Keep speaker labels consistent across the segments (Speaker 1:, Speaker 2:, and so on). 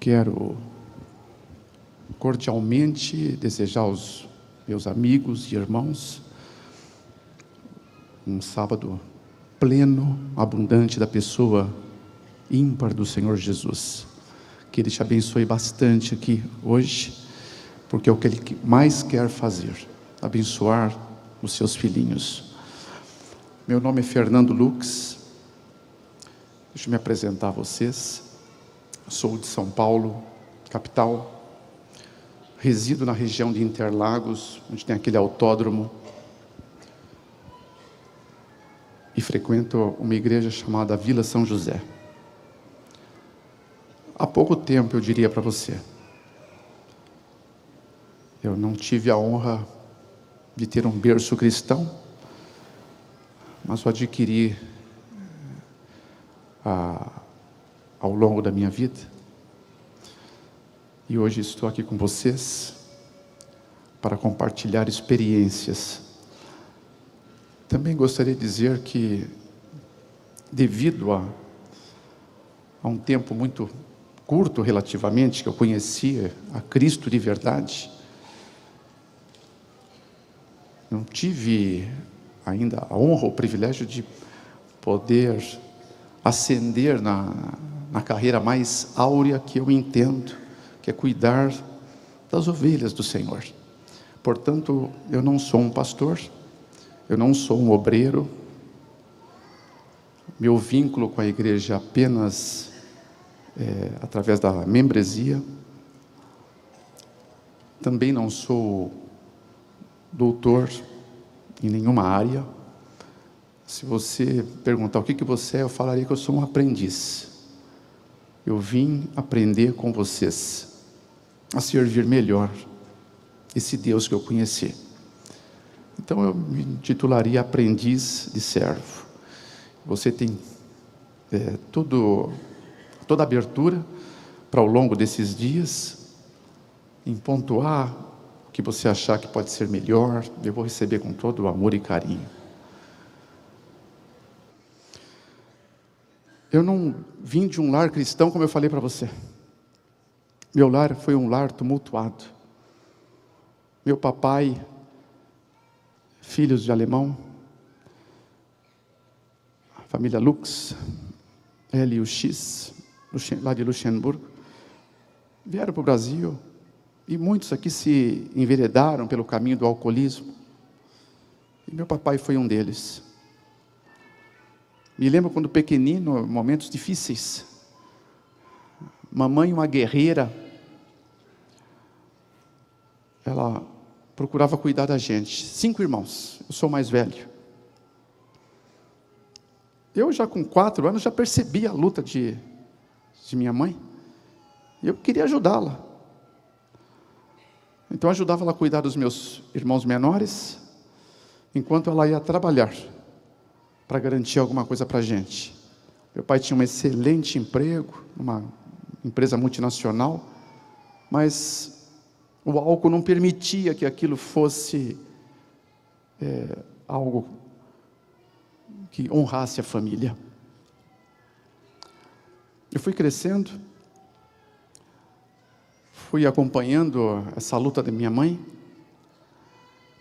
Speaker 1: Quero cordialmente desejar aos meus amigos e irmãos um sábado pleno, abundante da pessoa ímpar do Senhor Jesus. Que Ele te abençoe bastante aqui hoje, porque é o que Ele mais quer fazer, abençoar os seus filhinhos. Meu nome é Fernando Lux, deixa eu me apresentar a vocês. Sou de São Paulo, capital, resido na região de Interlagos, onde tem aquele autódromo, e frequento uma igreja chamada Vila São José. Há pouco tempo eu diria para você, eu não tive a honra de ter um berço cristão, mas eu adquiri ao longo da minha vida, e hoje estou aqui com vocês para compartilhar experiências. Também gostaria de dizer que, devido a um tempo muito curto relativamente, que eu conhecia a Cristo de verdade, não tive ainda a honra, o privilégio de poder ascender na carreira mais áurea que eu entendo, que é cuidar das ovelhas do Senhor. Portanto, eu não sou um pastor, eu não sou um obreiro, meu vínculo com a igreja apenas através da membresia. Também não sou doutor em nenhuma área. Se você perguntar o que você é, eu falaria que eu sou um aprendiz. Eu vim aprender com vocês a servir melhor esse Deus que eu conheci. Então eu me titularia aprendiz de servo. Você tem toda a abertura para, ao longo desses dias, em pontuar o que você achar que pode ser melhor. Eu vou receber com todo o amor e carinho. Eu não vim de um lar cristão, como eu falei para você. Meu lar foi um lar tumultuado. Meu papai, filhos de alemão, a família Lux, L e o X, lá de Luxemburgo, vieram para o Brasil, e muitos aqui se enveredaram pelo caminho do alcoolismo, e meu papai foi um deles. Me lembro quando pequenino, momentos difíceis, mamãe, uma guerreira, ela procurava cuidar da gente. 5 irmãos, eu sou o mais velho. Eu já com 4 anos já percebi a luta de minha mãe, e eu queria ajudá-la. Então eu ajudava ela a cuidar dos meus irmãos menores, enquanto ela ia trabalhar, para garantir alguma coisa para a gente. Meu pai tinha um excelente emprego, numa empresa multinacional, mas o álcool não permitia que aquilo fosse algo que honrasse a família. Eu fui crescendo, fui acompanhando essa luta da minha mãe.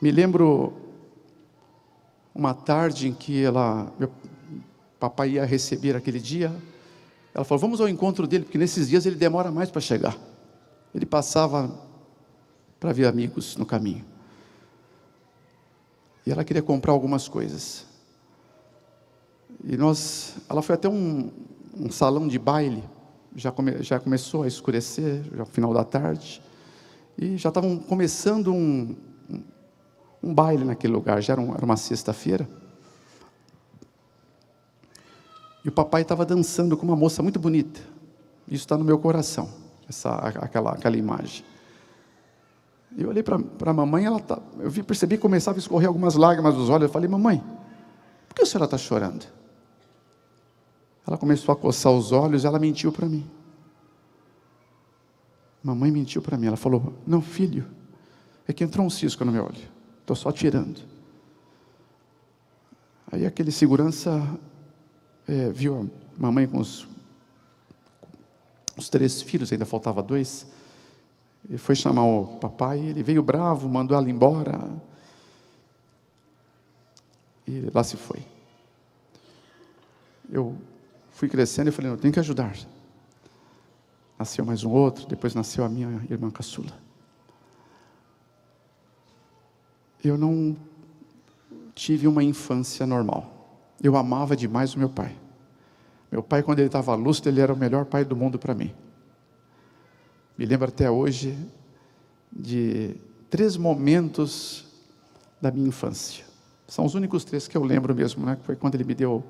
Speaker 1: Me lembro uma tarde em que meu papai ia receber aquele dia. Ela falou, vamos ao encontro dele, porque nesses dias ele demora mais para chegar. Ele passava para ver amigos no caminho. E ela queria comprar algumas coisas. E ela foi até um salão de baile, já começou a escurecer, já no final da tarde, e já estavam começando um baile naquele lugar, era uma sexta-feira, e o papai estava dançando com uma moça muito bonita. Isso está no meu coração, aquela imagem. Eu olhei para a mamãe, percebi que começava a escorrer algumas lágrimas dos olhos. Eu falei, mamãe, por que a senhora está chorando? Ela começou a coçar os olhos, ela mentiu para mim. Mamãe mentiu para mim, ela falou, não filho, é que entrou um cisco no meu olho, estou só tirando. Aí aquele segurança viu a mamãe os 3 filhos, ainda faltava 2. Ele foi chamar o papai, ele veio bravo, mandou ela embora. E lá se foi. Eu fui crescendo e falei, não, eu tenho que ajudar. Nasceu mais um outro, depois nasceu a minha irmã caçula. Eu não tive uma infância normal. Eu amava demais o meu pai. Meu pai, quando ele estava lúcido, ele era o melhor pai do mundo para mim. Me lembro até hoje de 3 momentos da minha infância. São os únicos 3 que eu lembro mesmo, né? Foi quando ele me deu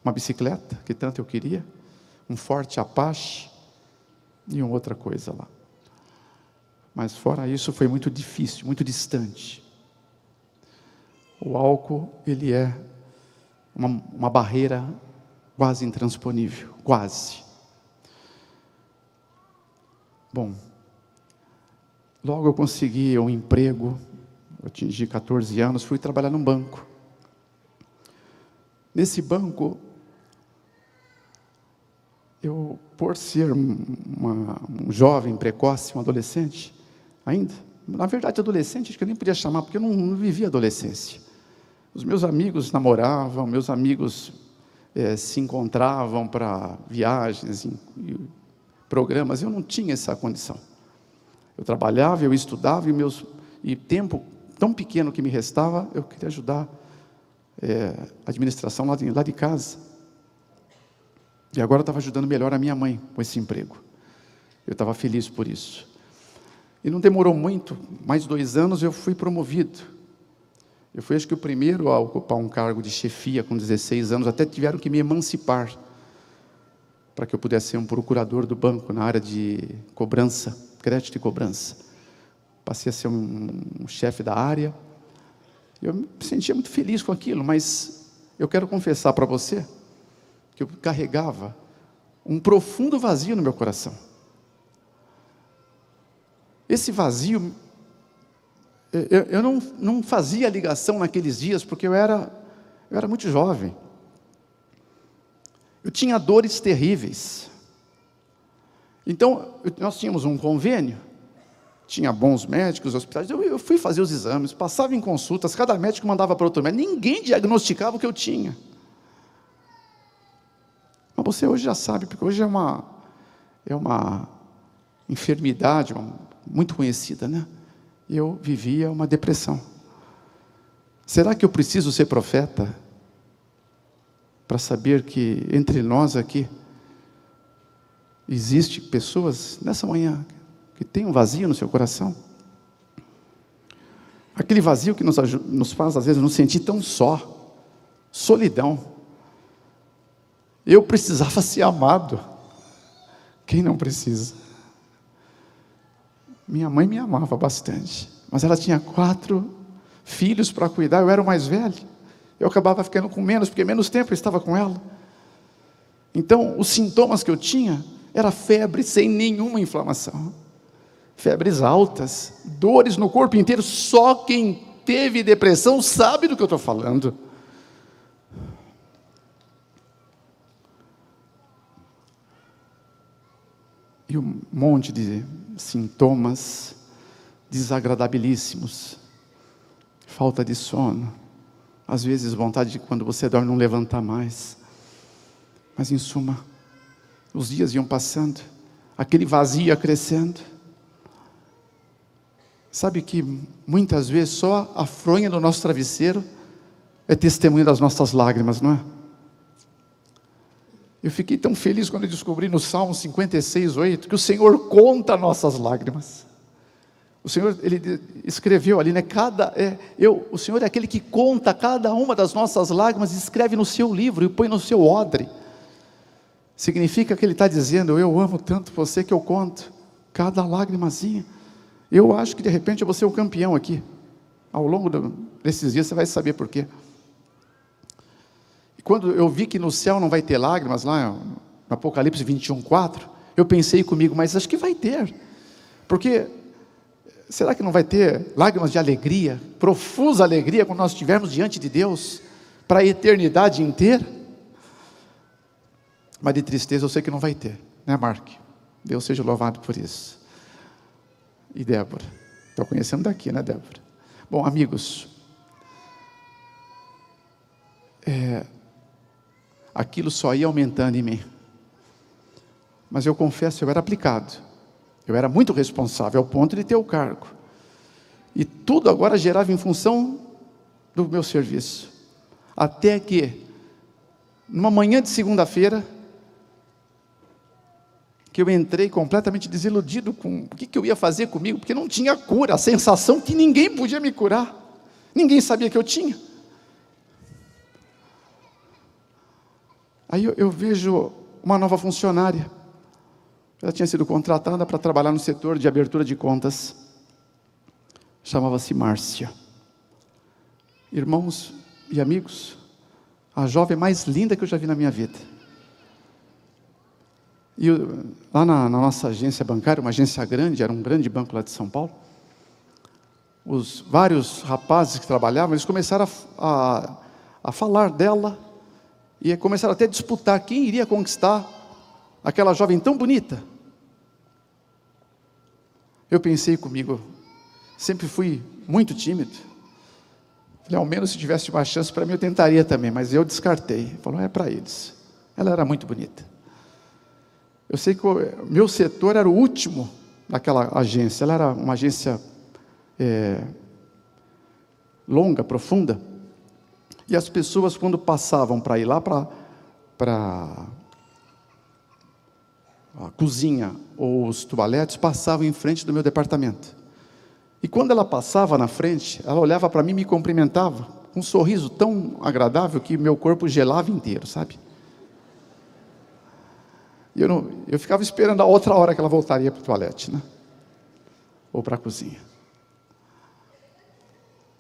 Speaker 1: uma bicicleta, que tanto eu queria, um Forte Apache e uma outra coisa lá. Mas fora isso, foi muito difícil, muito distante. O álcool, ele é uma barreira quase intransponível, quase. Bom, logo eu consegui um emprego, eu atingi 14 anos, fui trabalhar num banco. Nesse banco, eu, por ser um jovem precoce, um adolescente, ainda, na verdade adolescente, acho que eu nem podia chamar, porque eu não vivia adolescência. Os meus amigos namoravam, meus amigos se encontravam para viagens, programas, eu não tinha essa condição. Eu trabalhava, eu estudava, e tempo tão pequeno que me restava, eu queria ajudar a administração lá de casa. E agora eu estava ajudando melhor a minha mãe com esse emprego. Eu estava feliz por isso. E não demorou muito, mais 2 anos eu fui promovido. Eu fui, acho que, o primeiro a ocupar um cargo de chefia com 16 anos, até tiveram que me emancipar, para que eu pudesse ser um procurador do banco, na área de cobrança, crédito e cobrança. Passei a ser um chefe da área. Eu me sentia muito feliz com aquilo, mas eu quero confessar para você, que eu carregava um profundo vazio no meu coração. Esse vazio, eu não fazia ligação naqueles dias, porque eu era muito jovem. Eu tinha dores terríveis. Então, nós tínhamos um convênio, tinha bons médicos, hospitais, eu fui fazer os exames, passava em consultas, cada médico mandava para outro médico, ninguém diagnosticava o que eu tinha. Mas você hoje já sabe, porque hoje é uma enfermidade muito conhecida, né? Eu vivia uma depressão. Será que eu preciso ser profeta para saber que entre nós aqui existe pessoas nessa manhã que tem um vazio no seu coração? Aquele vazio que nos faz às vezes nos sentir tão só, solidão. Eu precisava ser amado. Quem não precisa? Minha mãe me amava bastante, mas ela tinha 4 filhos para cuidar, eu era o mais velho. Eu acabava ficando com menos, porque menos tempo eu estava com ela. Então, os sintomas que eu tinha era febre sem nenhuma inflamação. Febres altas, dores no corpo inteiro. Só quem teve depressão sabe do que eu estou falando. E um monte de sintomas desagradabilíssimos. Falta de sono. Às vezes vontade de, quando você dorme, não levantar mais. Mas em suma, os dias iam passando, aquele vazio ia crescendo. Sabe que muitas vezes só a fronha do nosso travesseiro é testemunho das nossas lágrimas, não é? Eu fiquei tão feliz quando eu descobri no Salmo 56:8 que o Senhor conta nossas lágrimas. O Senhor, Ele escreveu ali, né? O Senhor é aquele que conta cada uma das nossas lágrimas e escreve no seu livro e põe no seu odre. Significa que Ele está dizendo: eu amo tanto você que eu conto cada lágrimazinha. Eu acho que de repente eu vou ser o campeão aqui. Ao longo desses dias você vai saber por quê. E quando eu vi que no céu não vai ter lágrimas, lá no Apocalipse 21:4, eu pensei comigo, mas acho que vai ter. Porque será que não vai ter lágrimas de alegria, profusa alegria, quando nós estivermos diante de Deus, para a eternidade inteira? Mas de tristeza eu sei que não vai ter, né, Mark? Deus seja louvado por isso. E Débora, estou conhecendo daqui, né, Débora? Bom, amigos, aquilo só ia aumentando em mim. Mas eu confesso, eu era aplicado. Eu era muito responsável, ao ponto de ter o cargo. E tudo agora gerava em função do meu serviço. Até que, numa manhã de segunda-feira, que eu entrei completamente desiludido com o que eu ia fazer comigo, porque não tinha cura, a sensação que ninguém podia me curar. Ninguém sabia que eu tinha. Aí eu vejo uma nova funcionária. Ela tinha sido contratada para trabalhar no setor de abertura de contas. Chamava-se Márcia. Irmãos e amigos, a jovem mais linda que eu já vi na minha vida. E lá na nossa agência bancária, uma agência grande, era um grande banco lá de São Paulo, os vários rapazes que trabalhavam, eles começaram a falar dela, e começaram até a disputar quem iria conquistar aquela jovem tão bonita. Eu pensei comigo, sempre fui muito tímido. Falei, ao menos se tivesse uma chance para mim, eu tentaria também, mas eu descartei. Falou, é para eles. Ela era muito bonita. Eu sei que o meu setor era o último daquela agência. Ela era uma agência longa, profunda. E as pessoas, quando passavam para ir lá para a cozinha ou os toaletes, passavam em frente do meu departamento. E quando ela passava na frente, ela olhava para mim e me cumprimentava, com um sorriso tão agradável que meu corpo gelava inteiro, sabe? E eu ficava esperando a outra hora que ela voltaria para o toalete, né? Ou para a cozinha.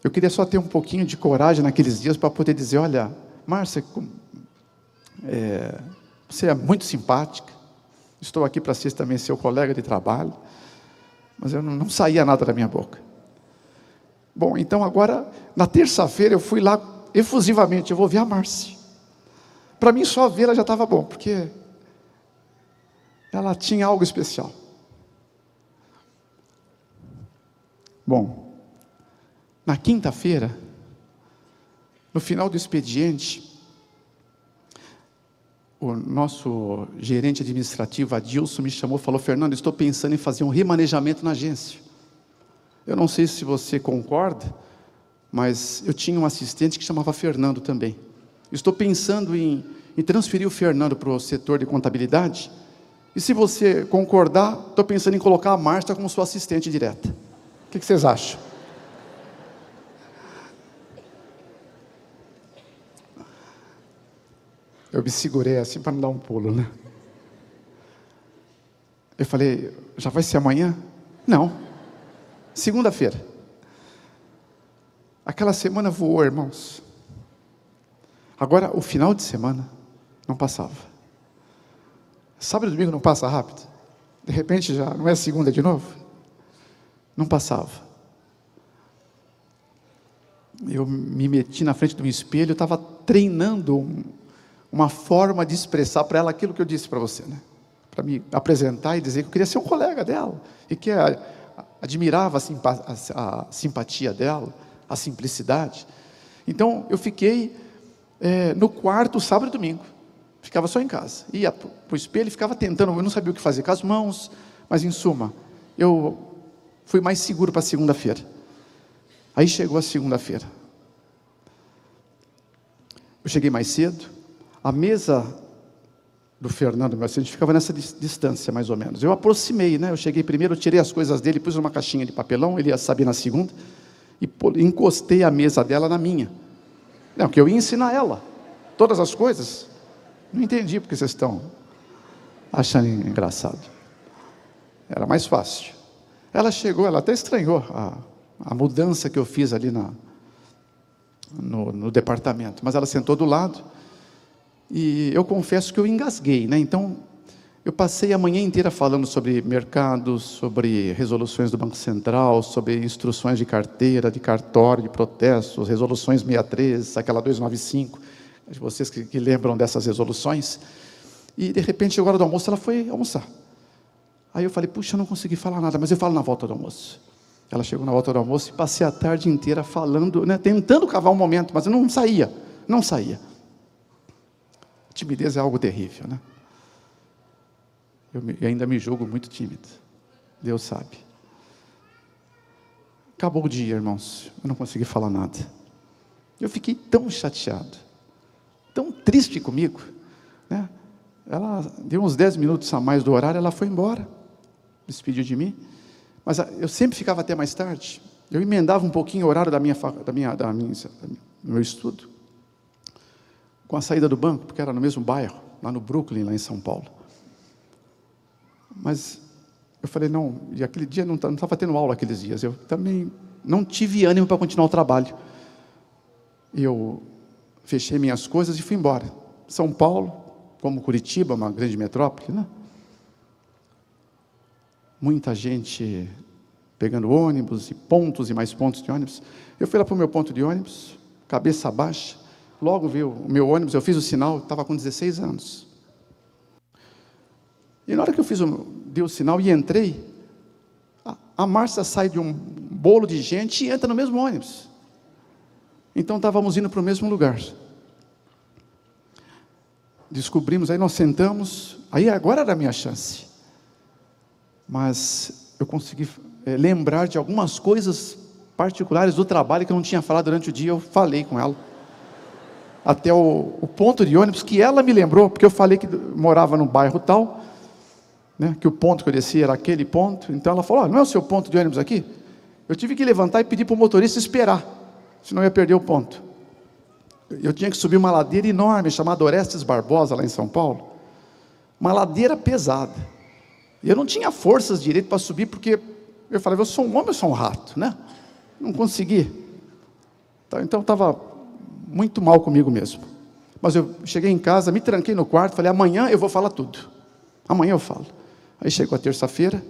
Speaker 1: Eu queria só ter um pouquinho de coragem naqueles dias para poder dizer, olha, Márcia, você é muito simpática, estou aqui para ser também seu colega de trabalho, mas eu não saía nada da minha boca. Bom, então agora, na terça-feira eu fui lá efusivamente, eu vou ver a Márcia. Para mim só vê-la já estava bom, porque ela tinha algo especial. Bom, na quinta-feira, no final do expediente, o nosso gerente administrativo, Adilson, me chamou e falou, Fernando, estou pensando em fazer um remanejamento na agência. Eu não sei se você concorda, mas eu tinha um assistente que chamava Fernando também. Estou pensando em transferir o Fernando para o setor de contabilidade, e se você concordar, estou pensando em colocar a Márcia como sua assistente direta. O que vocês acham? Eu me segurei assim para não dar um pulo, né? Eu falei, já vai ser amanhã? Não, segunda-feira. Aquela semana voou, irmãos. Agora, o final de semana não passava. Sábado e domingo não passa rápido? De repente já não é segunda de novo? Não passava. Eu me meti na frente de um espelho, eu estava treinando uma forma de expressar para ela aquilo que eu disse para você, né? Para me apresentar e dizer que eu queria ser um colega dela, e que admirava a simpatia dela, a simplicidade. Então eu fiquei no quarto sábado e domingo, ficava só em casa, ia para o espelho e ficava tentando, eu não sabia o que fazer com as mãos, mas em suma, eu fui mais seguro para segunda-feira. Aí chegou a segunda-feira, eu cheguei mais cedo. A mesa do Fernando, meu assistente, ficava nessa distância, mais ou menos. Eu aproximei, né? Eu cheguei primeiro, eu tirei as coisas dele, pus numa caixinha de papelão, ele ia saber na segunda, e encostei a mesa dela na minha. Não, que eu ia ensinar ela todas as coisas. Não entendi porque vocês estão achando engraçado. Era mais fácil. Ela chegou, ela até estranhou a mudança que eu fiz ali no departamento, mas ela sentou do lado. E eu confesso que eu engasguei, né? Então, eu passei a manhã inteira falando sobre mercado, sobre resoluções do Banco Central, sobre instruções de carteira, de cartório, de protestos, resoluções 63, aquela 295, vocês que lembram dessas resoluções. E, de repente, chegou a hora do almoço, ela foi almoçar. Aí eu falei, puxa, eu não consegui falar nada, mas eu falo na volta do almoço. Ela chegou na volta do almoço e passei a tarde inteira falando, né, tentando cavar um momento, mas eu não saía. Timidez é algo terrível, né? Eu ainda me julgo muito tímido. Deus sabe. Acabou o dia, irmãos. Eu não consegui falar nada. Eu fiquei tão chateado, tão triste comigo, né? Ela deu uns 10 minutos a mais do horário, ela foi embora, despediu de mim. Mas eu sempre ficava até mais tarde. Eu emendava um pouquinho o horário do meu estudo com a saída do banco, porque era no mesmo bairro, lá no Brooklyn, lá em São Paulo. Mas eu falei, não, e aquele dia não estava tendo aula aqueles dias. Eu também não tive ânimo para continuar o trabalho. Eu fechei minhas coisas e fui embora. São Paulo, como Curitiba, uma grande metrópole, né? Muita gente pegando ônibus, e pontos e mais pontos de ônibus. Eu fui lá para o meu ponto de ônibus, cabeça baixa, logo vi o meu ônibus, eu fiz o sinal, estava com 16 anos. E na hora que eu dei o sinal e entrei, a Márcia sai de um bolo de gente e entra no mesmo ônibus. Então estávamos indo para o mesmo lugar. Descobrimos, aí nós sentamos, aí agora era a minha chance. Mas eu consegui lembrar de algumas coisas particulares do trabalho que eu não tinha falado durante o dia. Eu falei com ela até o ponto de ônibus, que ela me lembrou, porque eu falei que morava no bairro tal, né, que o ponto que eu descia era aquele ponto. Então ela falou, não é o seu ponto de ônibus aqui? Eu tive que levantar e pedir para o motorista esperar, senão eu ia perder o ponto. Eu tinha que subir uma ladeira enorme, chamada Orestes Barbosa, lá em São Paulo. Uma ladeira pesada. E eu não tinha forças direito para subir, porque eu falava, eu sou um homem, eu sou um rato, né? Não consegui. Então estava muito mal comigo mesmo. Mas eu cheguei em casa, me tranquei no quarto, falei, amanhã eu vou falar tudo. Amanhã eu falo. Aí chegou a terça-feira,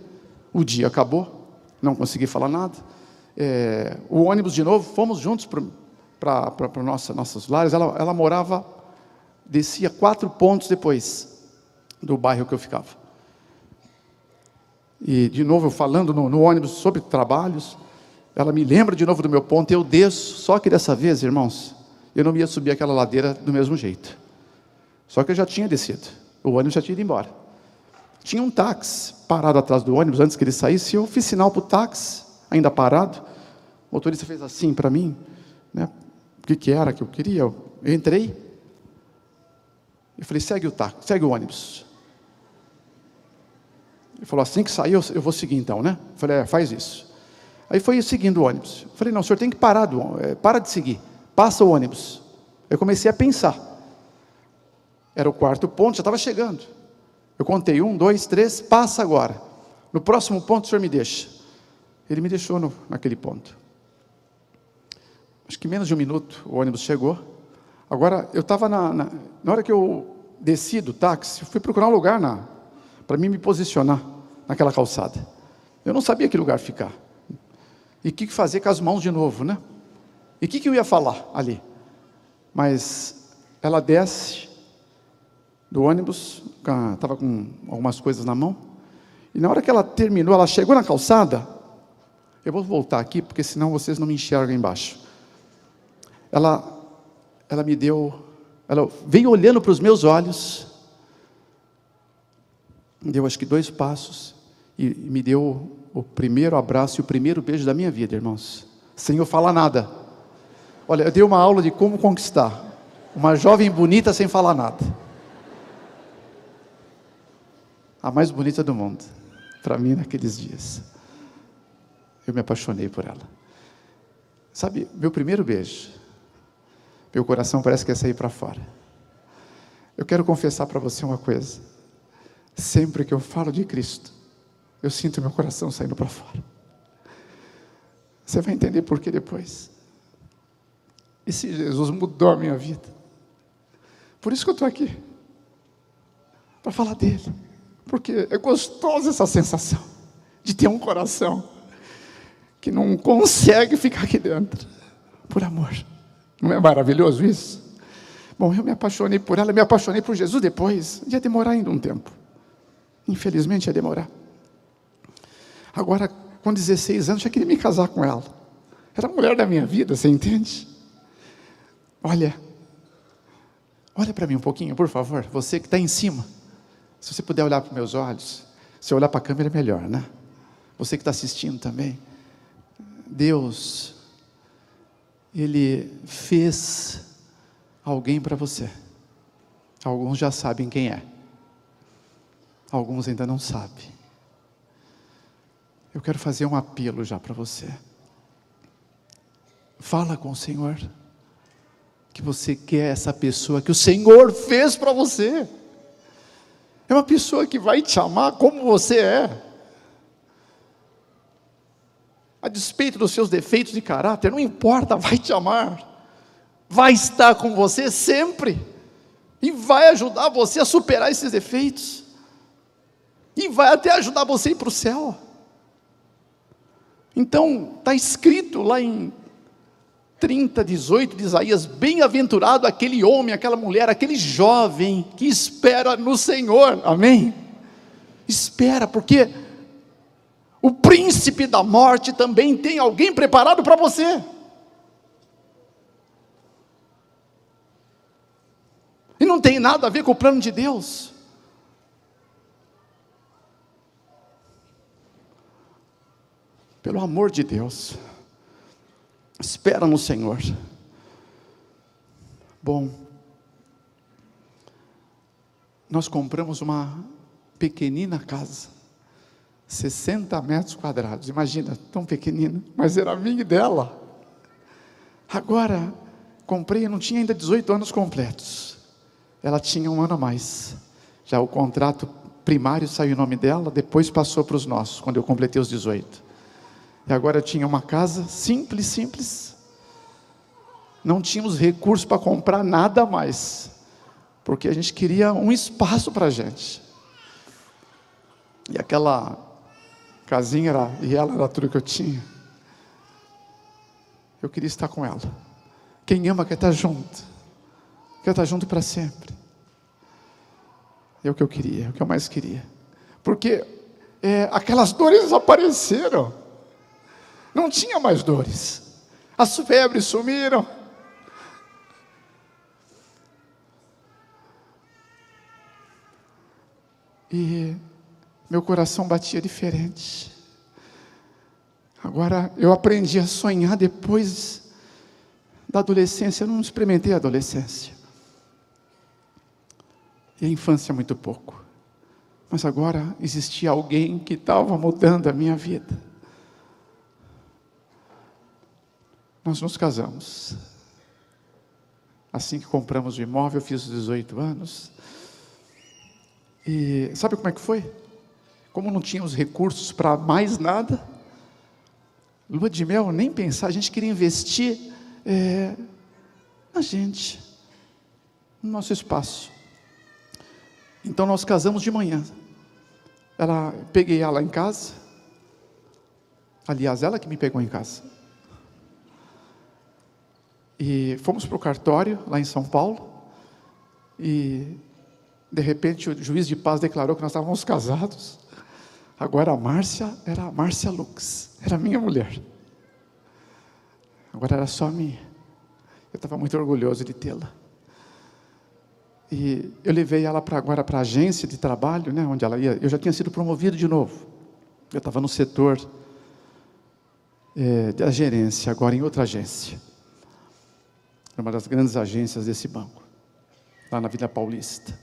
Speaker 1: o dia acabou, não consegui falar nada. O ônibus de novo, fomos juntos para nossos lares. Ela morava, descia 4 pontos depois do bairro que eu ficava. E de novo eu falando no ônibus sobre trabalhos, ela me lembra de novo do meu ponto, eu desço, só que dessa vez, irmãos, eu não ia subir aquela ladeira do mesmo jeito. Só que eu já tinha descido, o ônibus já tinha ido embora. Tinha um táxi parado atrás do ônibus, antes que ele saísse, eu fiz sinal para o táxi, ainda parado. O motorista fez assim para mim, né? O que era que eu queria? Eu entrei, eu falei, segue o táxi, segue o ônibus. Ele falou, assim que sair, eu vou seguir então, né? Eu falei, faz isso. Aí foi seguindo o ônibus. Eu falei, não, o senhor tem que parar, para de seguir, passa o ônibus. Eu comecei a pensar. Era o 4º ponto, já estava chegando. Eu contei, 1, 2, 3, passa agora. No próximo ponto o senhor me deixa. Ele me deixou naquele ponto. Acho que menos de 1 minuto o ônibus chegou. Agora, eu estava na hora que eu desci do táxi, eu fui procurar um lugar para mim me posicionar naquela calçada. Eu não sabia que lugar ficar. E o que fazer com as mãos de novo, né? E o que eu ia falar ali? Mas ela desce do ônibus, estava com algumas coisas na mão, e na hora que ela terminou, ela chegou na calçada, eu vou voltar aqui, porque senão vocês não me enxergam embaixo. Ela veio olhando para os meus olhos, deu acho que 2 passos, e me deu o primeiro abraço e o primeiro beijo da minha vida, irmãos, sem eu falar nada. Olha, eu dei uma aula de como conquistar uma jovem bonita sem falar nada. A mais bonita do mundo, para mim naqueles dias. Eu me apaixonei por ela. Sabe, meu primeiro beijo, meu coração parece que ia sair para fora. Eu quero confessar para você uma coisa. Sempre que eu falo de Cristo, eu sinto meu coração saindo para fora. Você vai entender por que depois. Esse Jesus mudou a minha vida. Por isso que eu estou aqui. Para falar dele. Porque é gostosa essa sensação de ter um coração que não consegue ficar aqui dentro, por amor. Não é maravilhoso isso? Bom, eu me apaixonei por ela, me apaixonei por Jesus depois. Ia demorar ainda um tempo. Infelizmente ia demorar. Agora, com 16 anos, já queria me casar com ela. Era a mulher da minha vida, você entende? Olha para mim um pouquinho, por favor. Você que está em cima. Se você puder olhar para os meus olhos. Se eu olhar para a câmera é melhor, né? Você que está assistindo também. Deus, Ele fez alguém para você. Alguns já sabem quem é. Alguns ainda não sabem. Eu quero fazer um apelo já para você. Fala com o Senhor. Que você quer essa pessoa que o Senhor fez para você. É uma pessoa que vai te amar como você é. A despeito dos seus defeitos de caráter, não importa, vai te amar. Vai estar com você sempre. E vai ajudar você a superar esses defeitos. E vai até ajudar você a ir para o céu. Então, está escrito lá em 30:18 de Isaías: bem-aventurado aquele homem, aquela mulher, aquele jovem que espera no Senhor, amém? Espera, porque o príncipe da morte também tem alguém preparado para você. E não tem nada a ver com o plano de Deus. Pelo amor de Deus, espera no Senhor. Bom, nós compramos uma pequenina casa, 60 metros quadrados, imagina, tão pequenina, mas era minha e dela. Agora, comprei, eu não tinha ainda 18 anos completos, ela tinha um ano a mais, já o contrato primário saiu em nome dela, depois passou para os nossos, quando eu completei os 18. E agora eu tinha uma casa simples, não tínhamos recursos para comprar nada mais, porque a gente queria um espaço para a gente, e aquela casinha ela era tudo que eu tinha. Eu queria estar com ela. Quem ama quer estar junto para sempre. É o que eu queria, é o que eu mais queria, porque aquelas dores desapareceram. Não tinha mais dores. As febres sumiram. E meu coração batia diferente. Agora eu aprendi a sonhar depois da adolescência. Eu não experimentei a adolescência. E a infância muito pouco. Mas agora existia alguém que estava mudando a minha vida. Nós nos casamos. Assim que compramos o imóvel, eu fiz os 18 anos. E sabe como é que foi? Como não tínhamos recursos para mais nada, lua de mel, nem pensar, a gente queria investir na gente, no nosso espaço. Então nós casamos de manhã. Peguei ela em casa. Aliás, ela que me pegou em casa. E fomos para o cartório, lá em São Paulo, e de repente o juiz de paz declarou que nós estávamos casados. Agora a Márcia era a Márcia Lux, era minha mulher. Agora era só minha. Eu estava muito orgulhoso de tê-la. E eu levei ela agora para a agência de trabalho, né, onde ela ia. Eu já tinha sido promovido de novo. Eu estava no setor da gerência, agora em outra agência. Era uma das grandes agências desse banco, lá na Vila Paulista.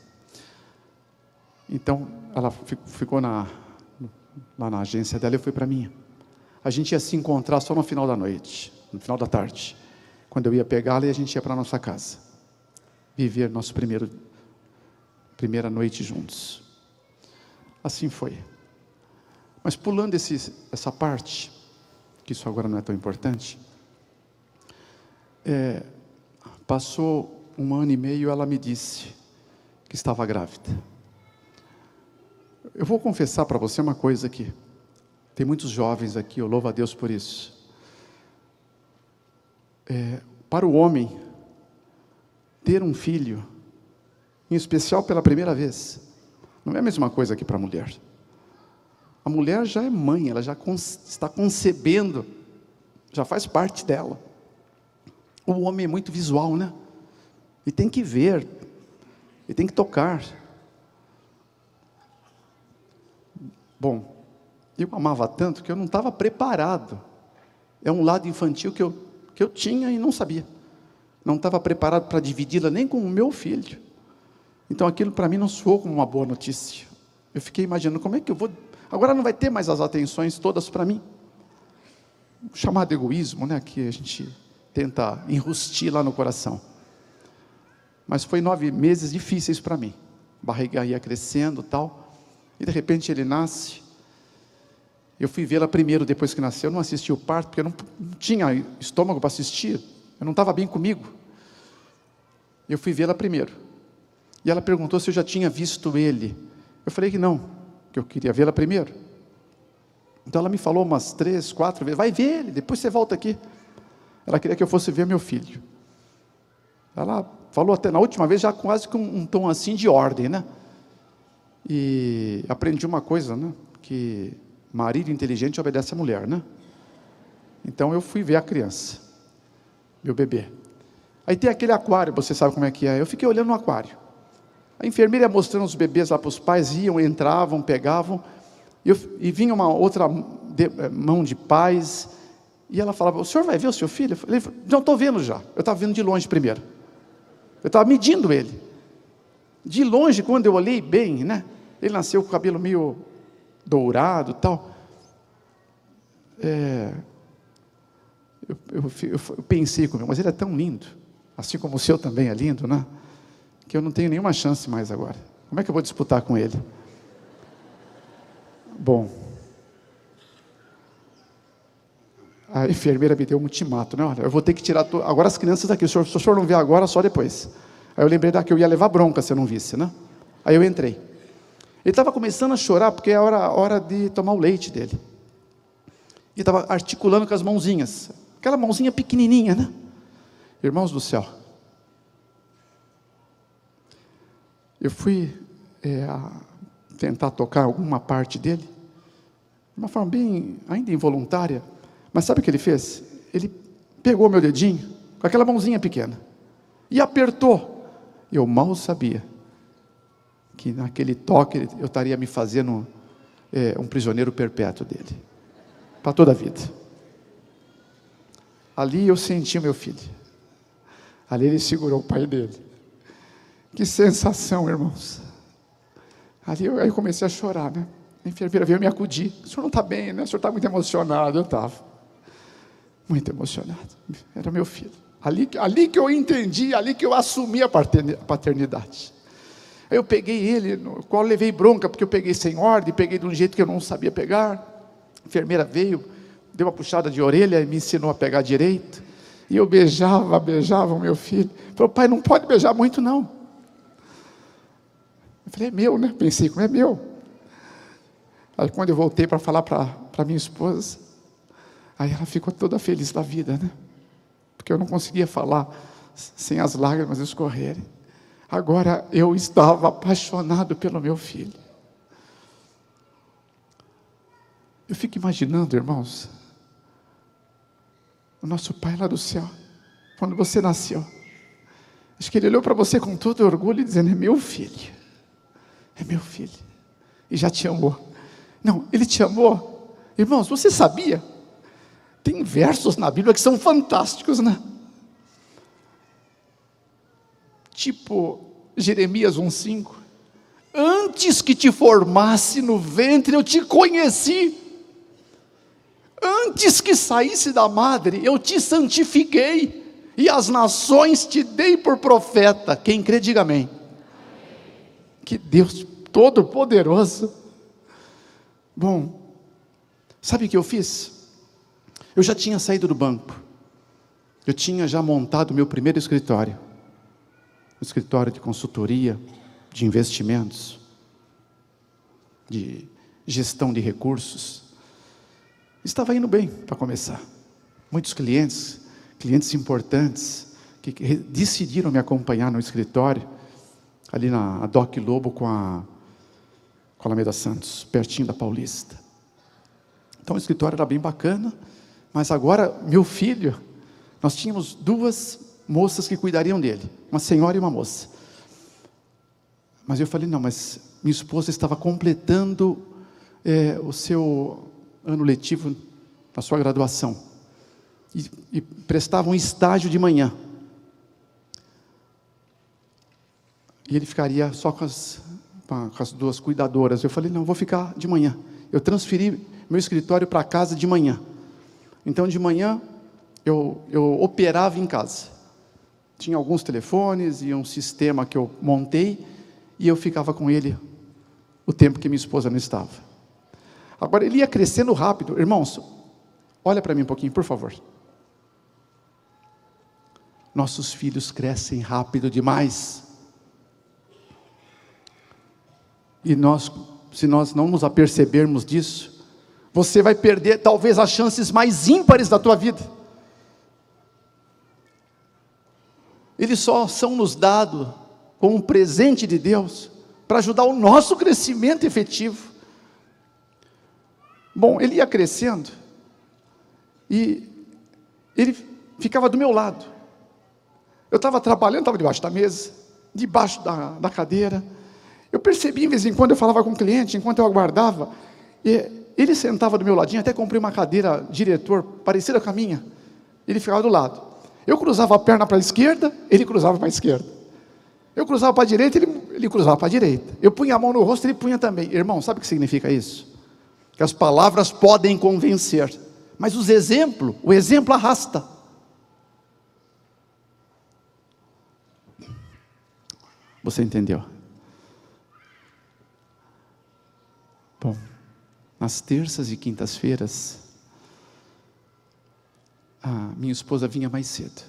Speaker 1: Então, ela ficou lá na agência dela, eu fui para a minha. A gente ia se encontrar só no final da noite, no final da tarde, quando eu ia pegá-la e a gente ia para a nossa casa, viver nossa primeira noite juntos. Assim foi. Mas pulando essa parte, que isso agora não é tão importante, passou 1 ano e meio, ela me disse que estava grávida. Eu vou confessar para você uma coisa aqui. Tem muitos jovens aqui, eu louvo a Deus por isso. Para o homem, ter um filho, em especial pela primeira vez, não é a mesma coisa que para a mulher. A mulher já é mãe, ela já está concebendo, já faz parte dela. O homem é muito visual, né? E tem que ver, e tem que tocar. Bom, eu amava tanto que eu não estava preparado. É um lado infantil que eu tinha e não sabia. Não estava preparado para dividi-la nem com o meu filho. Então aquilo para mim não soou como uma boa notícia. Eu fiquei imaginando, como é que eu vou... Agora não vai ter mais as atenções todas para mim. O chamado egoísmo, né? Que a gente tenta enrustir lá no coração. Mas foi 9 meses difíceis para mim. A barriga ia crescendo e tal. E de repente ele nasce. Eu fui vê-la primeiro depois que nasceu. Eu não assisti o parto, porque eu não tinha estômago para assistir. Eu não estava bem comigo. Eu fui vê-la primeiro. E ela perguntou se eu já tinha visto ele. Eu falei que não, que eu queria vê-la primeiro. Então ela me falou umas 3, 4 vezes, vai ver ele, depois você volta aqui. Ela queria que eu fosse ver meu filho. Ela falou até na última vez, já quase com um tom assim de ordem, né? E aprendi uma coisa, né? Que marido inteligente obedece a mulher, né? Então eu fui ver a criança, meu bebê. Aí tem aquele aquário, você sabe como é que é. Eu fiquei olhando no aquário. A enfermeira ia mostrando os bebês lá para os pais, iam, entravam, pegavam, e vinha uma outra mão de pais, e ela falava, o senhor vai ver o seu filho? Eu falei, não, estou vendo já. Eu estava vendo de longe primeiro. Eu estava medindo ele. De longe, quando eu olhei bem, né? Ele nasceu com o cabelo meio dourado e tal. Eu pensei comigo, mas ele é tão lindo, assim como o seu também é lindo, né? Que eu não tenho nenhuma chance mais agora. Como é que eu vou disputar com ele? Bom, a enfermeira me deu um ultimato, né? Olha, eu vou ter que tirar agora as crianças daqui, se o senhor não vê agora, só depois. Aí eu lembrei que eu ia levar bronca se eu não visse, né? Aí eu entrei. Ele estava começando a chorar, porque era a hora de tomar o leite dele. E estava articulando com as mãozinhas, aquela mãozinha pequenininha, né? Irmãos do céu, eu fui tentar tocar alguma parte dele, de uma forma bem, ainda involuntária, mas sabe o que ele fez? Ele pegou meu dedinho, com aquela mãozinha pequena, e apertou. Eu mal sabia que naquele toque eu estaria me fazendo um prisioneiro perpétuo dele, para toda a vida. Ali eu senti o meu filho, ali ele segurou o pai dele. Que sensação, irmãos. Aí eu comecei a chorar, né? A enfermeira veio me acudir. O senhor não está bem, né? O senhor está muito emocionado. Eu estava muito emocionado. Era meu filho. Ali que eu entendi, ali que eu assumi a paternidade. Aí eu peguei ele, no qual levei bronca, porque eu peguei sem ordem, peguei de um jeito que eu não sabia pegar. A enfermeira veio, deu uma puxada de orelha e me ensinou a pegar direito. E eu beijava o meu filho. Falei, pai, não pode beijar muito não. Eu falei, é meu, né? Pensei, como é meu? Aí quando eu voltei para falar para minha esposa, aí ela ficou toda feliz da vida, né? Porque eu não conseguia falar sem as lágrimas escorrerem. Agora eu estava apaixonado pelo meu filho. Eu fico imaginando, irmãos, o nosso Pai lá do céu, quando você nasceu, acho que Ele olhou para você com todo orgulho, dizendo, é meu filho. É meu filho, e já te amou. Não, Ele te amou. Irmãos, você sabia? Tem versos na Bíblia que são fantásticos, né? Tipo, Jeremias 1,5. Antes que te formasse no ventre, eu te conheci. Antes que saísse da madre, eu te santifiquei. E as nações te dei por profeta. Quem crê, diga amém. Que Deus Todo-Poderoso. Bom, sabe o que eu fiz? Eu já tinha saído do banco. Eu tinha já montado o meu primeiro escritório. Um escritório de consultoria, de investimentos, de gestão de recursos. Estava indo bem para começar. Muitos clientes importantes, que decidiram me acompanhar no escritório, ali na Doc Lobo com a Alameda Santos, pertinho da Paulista. Então o escritório era bem bacana, mas agora meu filho, nós tínhamos 2 moças que cuidariam dele, uma senhora e uma moça. Mas eu falei, não, mas minha esposa estava completando o seu ano letivo, a sua graduação, e prestava um estágio de manhã, e ele ficaria só com as 2 cuidadoras. Eu falei, não, vou ficar de manhã. Eu transferi meu escritório para casa de manhã. Então de manhã eu operava em casa, tinha alguns telefones e um sistema que eu montei, e eu ficava com ele o tempo que minha esposa não estava. Agora, ele ia crescendo rápido. Irmãos, olha para mim um pouquinho, por favor. Nossos filhos crescem rápido demais. E se nós não nos apercebermos disso, você vai perder talvez as chances mais ímpares da tua vida. Eles só são nos dados como um presente de Deus para ajudar o nosso crescimento efetivo. Bom, ele ia crescendo e ele ficava do meu lado. Eu estava trabalhando, estava debaixo da mesa, debaixo da cadeira. Eu percebi, de vez em quando eu falava com o cliente, enquanto eu aguardava, e ele sentava do meu ladinho. Até comprei uma cadeira diretor parecida com a minha. Ele ficava do lado. Eu cruzava a perna para a esquerda, ele cruzava para a esquerda. Eu cruzava para a direita, ele cruzava para a direita. Eu punha a mão no rosto, ele punha também. Irmão, sabe o que significa isso? Que as palavras podem convencer, mas o exemplo arrasta. Você entendeu? Bom, nas terças e quintas-feiras, a minha esposa vinha mais cedo,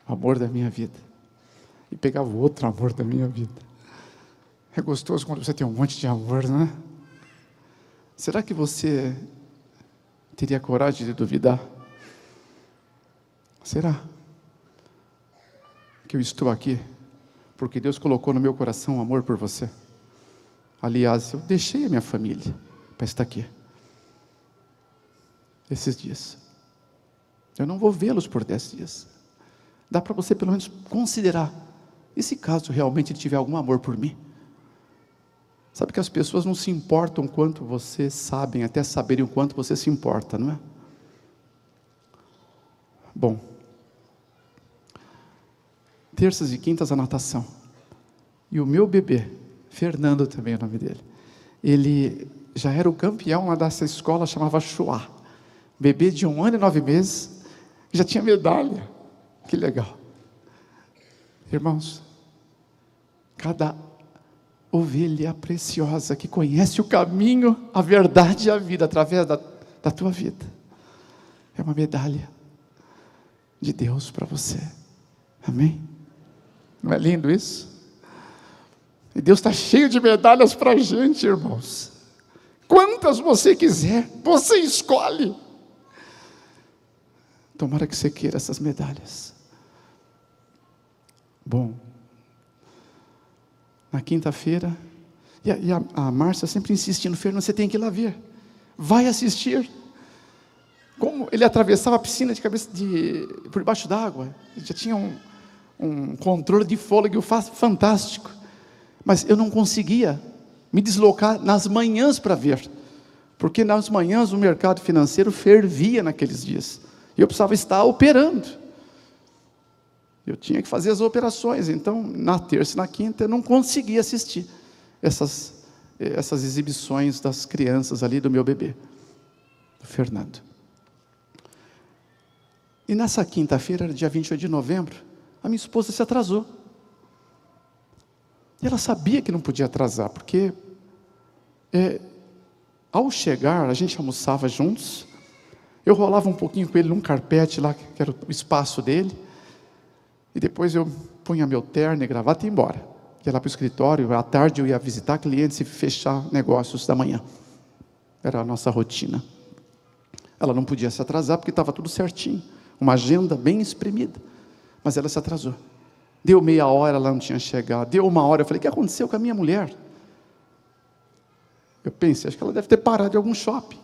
Speaker 1: o amor da minha vida, e pegava o outro amor da minha vida. É gostoso quando você tem um monte de amor, não é? Será que você teria coragem de duvidar? Será que eu estou aqui porque Deus colocou no meu coração um amor por você? Aliás, eu deixei a minha família para estar aqui esses dias. Eu não vou vê-los por 10 dias. Dá para você pelo menos considerar, e se caso realmente ele tiver algum amor por mim? Sabe que as pessoas não se importam quanto você sabem, até saberem o quanto você se importa, não é? Bom, terças e quintas a natação. E o meu bebê, Fernando também é o nome dele, ele já era o campeão lá dessa escola, chamava Chua. Bebê de 1 ano e 9 meses, já tinha medalha. Que legal. Irmãos, cada ovelha preciosa que conhece o caminho, a verdade e a vida através da tua vida, é uma medalha de Deus para você. Amém? Não é lindo isso? E Deus está cheio de medalhas para a gente, irmãos. Quantas você quiser, você escolhe. Tomara que você queira essas medalhas. Bom, na quinta-feira, e a Márcia sempre insistindo, Fernando, você tem que ir lá ver, vai assistir. Como ele atravessava a piscina de cabeça por debaixo d'água, já tinha um controle de fôlego fantástico, mas eu não conseguia me deslocar nas manhãs para ver, porque nas manhãs o mercado financeiro fervia naqueles dias, e eu precisava estar operando. Eu tinha que fazer as operações, então na terça e na quinta eu não conseguia assistir essas exibições das crianças ali do meu bebê, do Fernando. E nessa quinta-feira, era dia 28 de novembro, a minha esposa se atrasou. E ela sabia que não podia atrasar, porque ao chegar, a gente almoçava juntos, eu rolava um pouquinho com ele num carpete lá, que era o espaço dele, e depois eu punha meu terno e gravata e ia embora. Ia lá para o escritório, à tarde eu ia visitar clientes e fechar negócios da manhã. Era a nossa rotina. Ela não podia se atrasar porque estava tudo certinho, uma agenda bem espremida, mas ela se atrasou. Deu meia hora, ela não tinha chegado. Deu 1 hora, eu falei, o que aconteceu com a minha mulher? Eu pensei, acho que ela deve ter parado em algum shopping.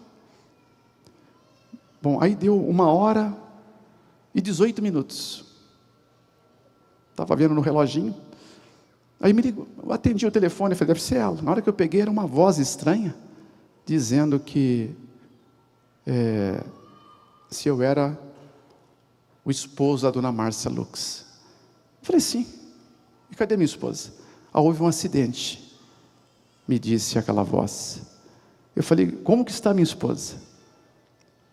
Speaker 1: Bom, aí deu 1h18. Estava vendo no reloginho. Aí me ligou, eu atendi o telefone, falei, deve ser ela. Na hora que eu peguei, era uma voz estranha, dizendo que se eu era o esposo da dona Márcia Lux. Eu falei, sim. E cadê minha esposa? Houve um acidente, me disse aquela voz. Eu falei, como que está minha esposa?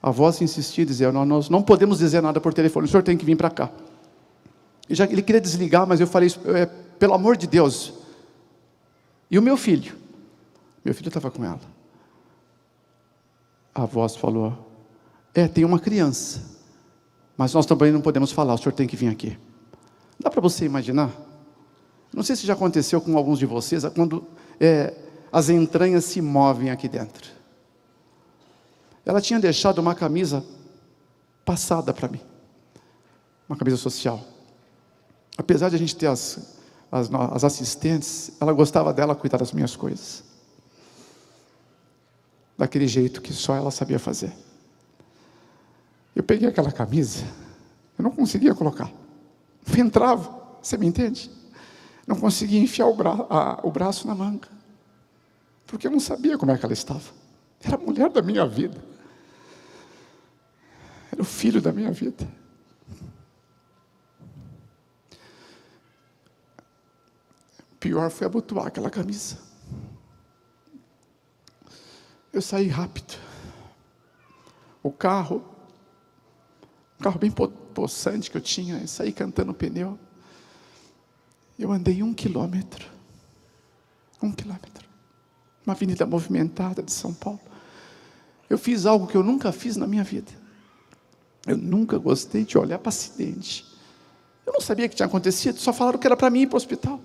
Speaker 1: A voz insistia, dizia, nós não podemos dizer nada por telefone, o senhor tem que vir para cá. Ele queria desligar, mas eu falei, pelo amor de Deus. E o meu filho? Meu filho estava com ela. A voz falou, tem uma criança, mas nós também não podemos falar, o senhor tem que vir aqui. Dá para você imaginar? Não sei se já aconteceu com alguns de vocês, quando as entranhas se movem aqui dentro. Ela tinha deixado uma camisa passada para mim, uma camisa social. Apesar de a gente ter as assistentes, ela gostava dela cuidar das minhas coisas, daquele jeito que só ela sabia fazer. Eu peguei aquela camisa, eu não conseguia colocar, não entrava, você me entende? Não conseguia enfiar o braço na manga, porque eu não sabia como é que ela estava. Era a mulher da minha vida, era o filho da minha vida. Pior foi abotoar aquela camisa. Eu saí rápido. O carro bem possante que eu tinha, eu saí cantando o pneu. Eu andei 1 quilômetro. 1 quilômetro. Uma avenida movimentada de São Paulo. Eu fiz algo que eu nunca fiz na minha vida. Eu nunca gostei de olhar para acidente. Eu não sabia o que tinha acontecido, só falaram que era para mim ir para o hospital.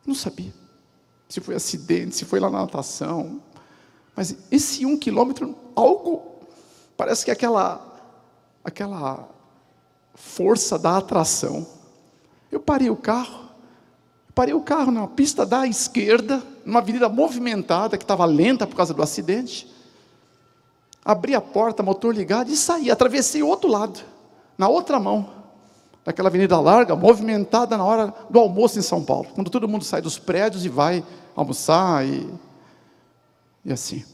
Speaker 1: Não sabia se foi acidente, se foi lá na natação. Mas esse 1 quilômetro, parece que aquela força da atração. Eu parei o carro na pista da esquerda, numa avenida movimentada, que estava lenta por causa do acidente. Abri a porta, motor ligado, e saí, atravessei o outro lado, na outra mão, daquela avenida larga, movimentada na hora do almoço em São Paulo, quando todo mundo sai dos prédios e vai almoçar, e assim.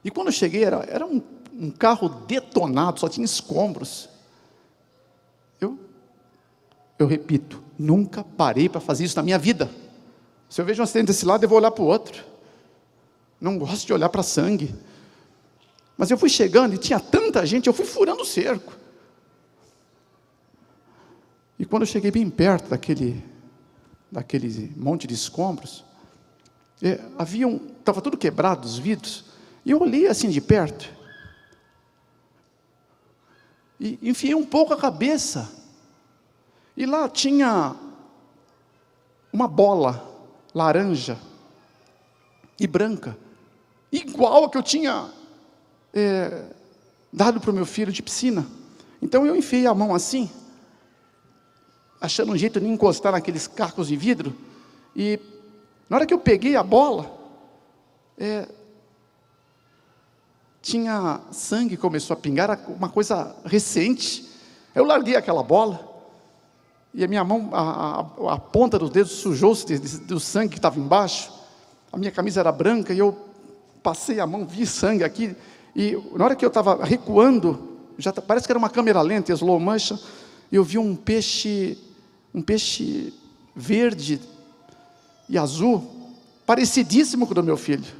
Speaker 1: E quando eu cheguei, era um carro detonado, só tinha escombros. Eu repito, nunca parei para fazer isso na minha vida. Se eu vejo um acidente desse lado, eu vou olhar para o outro. Não gosto de olhar para sangue. Mas eu fui chegando e tinha tanta gente, eu fui furando o cerco. E quando eu cheguei bem perto daquele monte de escombros, estava tudo quebrado, os vidros, e eu olhei assim de perto, e enfiei um pouco a cabeça, e lá tinha uma bola laranja e branca, igual a que eu tinha dado para o meu filho de piscina. Então eu enfiei a mão assim, achando um jeito de encostar naqueles cacos de vidro, e na hora que eu peguei a bola, tinha sangue, começou a pingar, era uma coisa recente. Eu larguei aquela bola, e a minha mão, a ponta dos dedos sujou-se do sangue que estava embaixo. A minha camisa era branca, e eu passei a mão, vi sangue aqui, e na hora que eu estava recuando, parece que era uma câmera lenta, slow motion, e eu vi um peixe verde e azul, parecidíssimo com o do meu filho.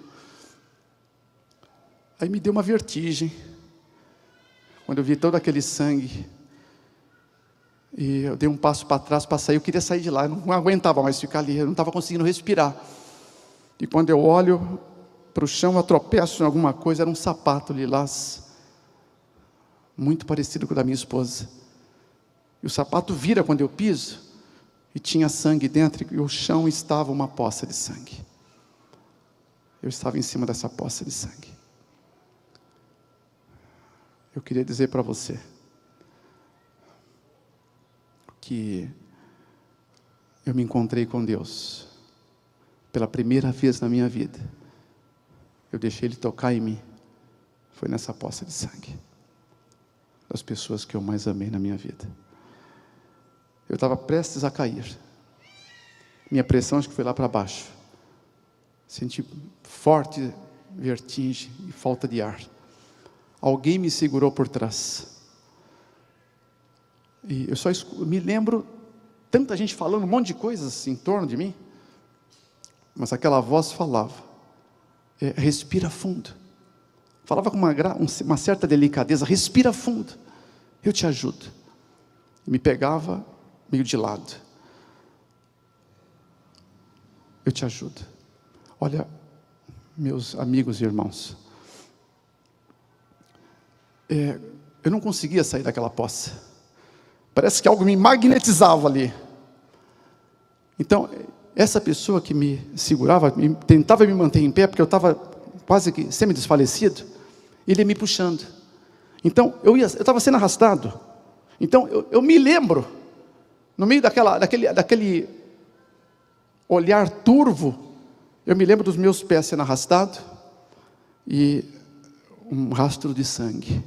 Speaker 1: Aí me deu uma vertigem, quando eu vi todo aquele sangue, e eu dei um passo para trás para sair. Eu queria sair de lá, eu não aguentava mais ficar ali, eu não estava conseguindo respirar. E quando eu olho para o chão, eu tropeço em alguma coisa, era um sapato lilás, muito parecido com o da minha esposa. E o sapato vira quando eu piso, e tinha sangue dentro, e o chão estava uma poça de sangue. Eu estava em cima dessa poça de sangue. Eu queria dizer para você que eu me encontrei com Deus pela primeira vez na minha vida, eu deixei Ele tocar em mim, foi nessa poça de sangue, das pessoas que eu mais amei na minha vida. Eu estava prestes a cair, minha pressão acho que foi lá para baixo, senti forte vertigem e falta de ar. Alguém me segurou por trás, e eu só me lembro, tanta gente falando um monte de coisas em torno de mim, mas aquela voz falava, respira fundo, falava com uma certa delicadeza, respira fundo, eu te ajudo, me pegava meio de lado, eu te ajudo. Olha, meus amigos e irmãos, eu não conseguia sair daquela poça, parece que algo me magnetizava ali. Então, essa pessoa que me segurava, tentava me manter em pé, porque eu estava quase que semi-desfalecido, ele ia me puxando. Então, eu estava sendo arrastado. Então, eu me lembro, no meio daquele olhar turvo, eu me lembro dos meus pés sendo arrastados, e um rastro de sangue,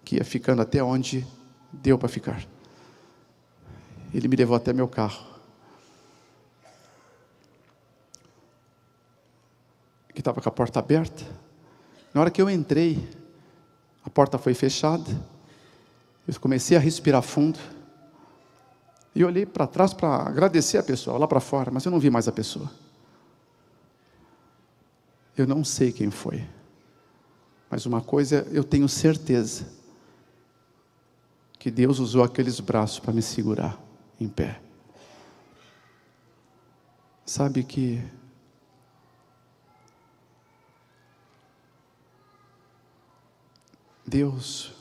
Speaker 1: que ia ficando até onde deu para ficar. Ele me levou até meu carro, que estava com a porta aberta. Na hora que eu entrei, a porta foi fechada, eu comecei a respirar fundo, e olhei para trás para agradecer a pessoa, lá para fora, mas eu não vi mais a pessoa. Eu não sei quem foi, mas uma coisa eu tenho certeza, que Deus usou aqueles braços para me segurar em pé. Sabe que Deus,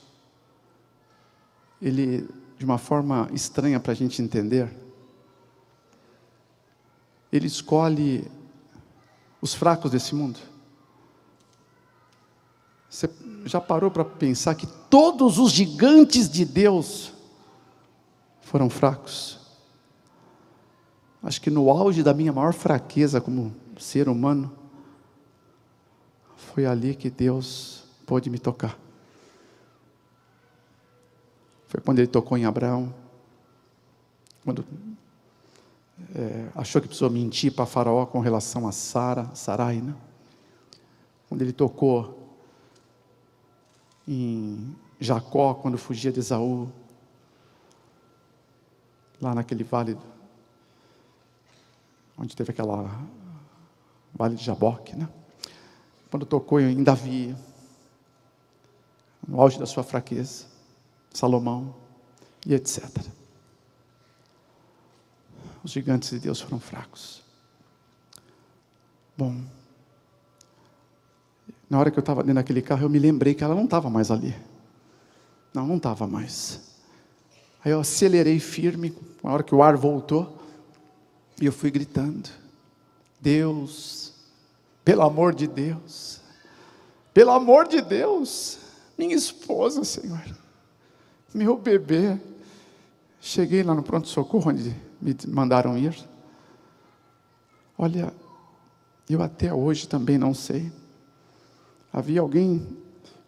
Speaker 1: Ele, de uma forma estranha para a gente entender, Ele escolhe os fracos desse mundo. Você já parou para pensar que todos os gigantes de Deus foram fracos? Acho que no auge da minha maior fraqueza como ser humano, foi ali que Deus pôde me tocar. Foi quando Ele tocou em Abraão, quando achou que precisou mentir para Faraó com relação a Sarai, né? Quando Ele tocou em Jacó, quando fugia de Esaú, lá naquele vale, onde teve aquela vale de Jaboque, né? Quando tocou em Davi, no auge da sua fraqueza, Salomão, e etc. Os gigantes de Deus foram fracos. Bom, na hora que eu estava dentro daquele carro, eu me lembrei que ela não estava mais ali. Não estava mais. Aí eu acelerei firme, na hora que o ar voltou, e eu fui gritando: Deus, pelo amor de Deus, pelo amor de Deus, minha esposa, Senhor, meu bebê. Cheguei lá no pronto-socorro, onde me mandaram ir. Olha, eu até hoje também não sei. Havia alguém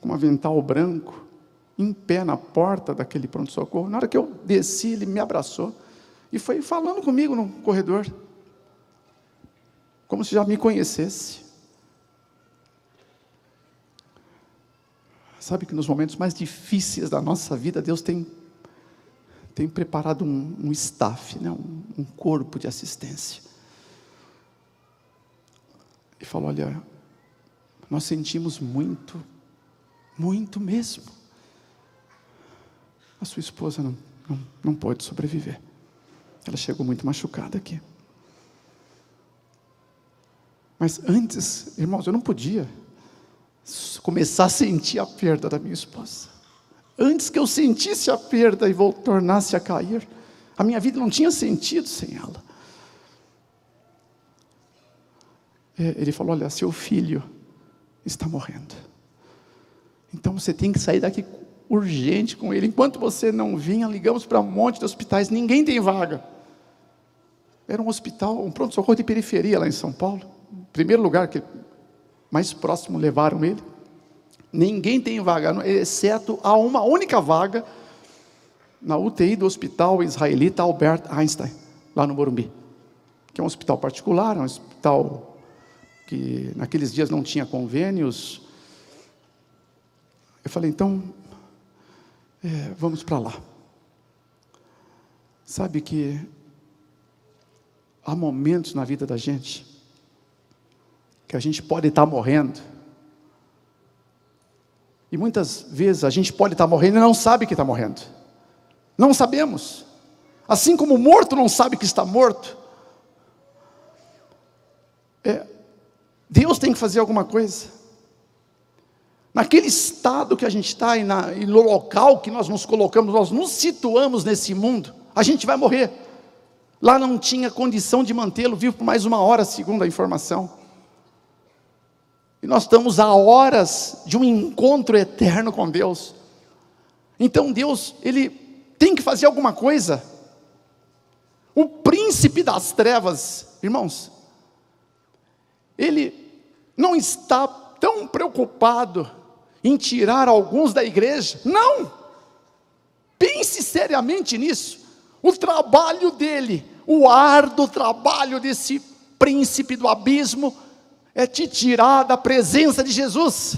Speaker 1: com um avental branco, em pé na porta daquele pronto-socorro. Na hora que eu desci, ele me abraçou e foi falando comigo no corredor, como se já me conhecesse. Sabe que nos momentos mais difíceis da nossa vida, Deus tem preparado um staff, né? um corpo de assistência. E falou: olha, nós sentimos muito, muito mesmo. A sua esposa não pode sobreviver. Ela chegou muito machucada aqui. Mas antes, irmãos, eu não podia começar a sentir a perda da minha esposa. Antes que eu sentisse a perda e tornasse a cair, a minha vida não tinha sentido sem ela. Ele falou: olha, seu filho está morrendo. Então você tem que sair daqui urgente com ele. Enquanto você não vinha, ligamos para um monte de hospitais, ninguém tem vaga. Era um hospital, um pronto-socorro de periferia lá em São Paulo, primeiro lugar, que mais próximo levaram ele. Ninguém tem vaga, exceto há uma única vaga na UTI do Hospital Israelita Albert Einstein, lá no Morumbi, que é um hospital particular, um hospital que naqueles dias não tinha convênios. Eu falei, então, vamos para lá. Sabe que há momentos na vida da gente que a gente pode estar morrendo, e muitas vezes a gente pode estar morrendo e não sabe que está morrendo. Não sabemos. Assim como o morto não sabe que está morto. Deus tem que fazer alguma coisa. Naquele estado que a gente está e no local que nós nos colocamos, nós nos situamos nesse mundo, a gente vai morrer. Lá não tinha condição de mantê-lo vivo por mais 1 hora, segundo a informação. E nós estamos a horas de um encontro eterno com Deus. Então Deus, Ele tem que fazer alguma coisa. O príncipe das trevas, irmãos, ele não está tão preocupado em tirar alguns da igreja. Não! Pense seriamente nisso. O trabalho dele, o árduo trabalho desse príncipe do abismo, é te tirar da presença de Jesus.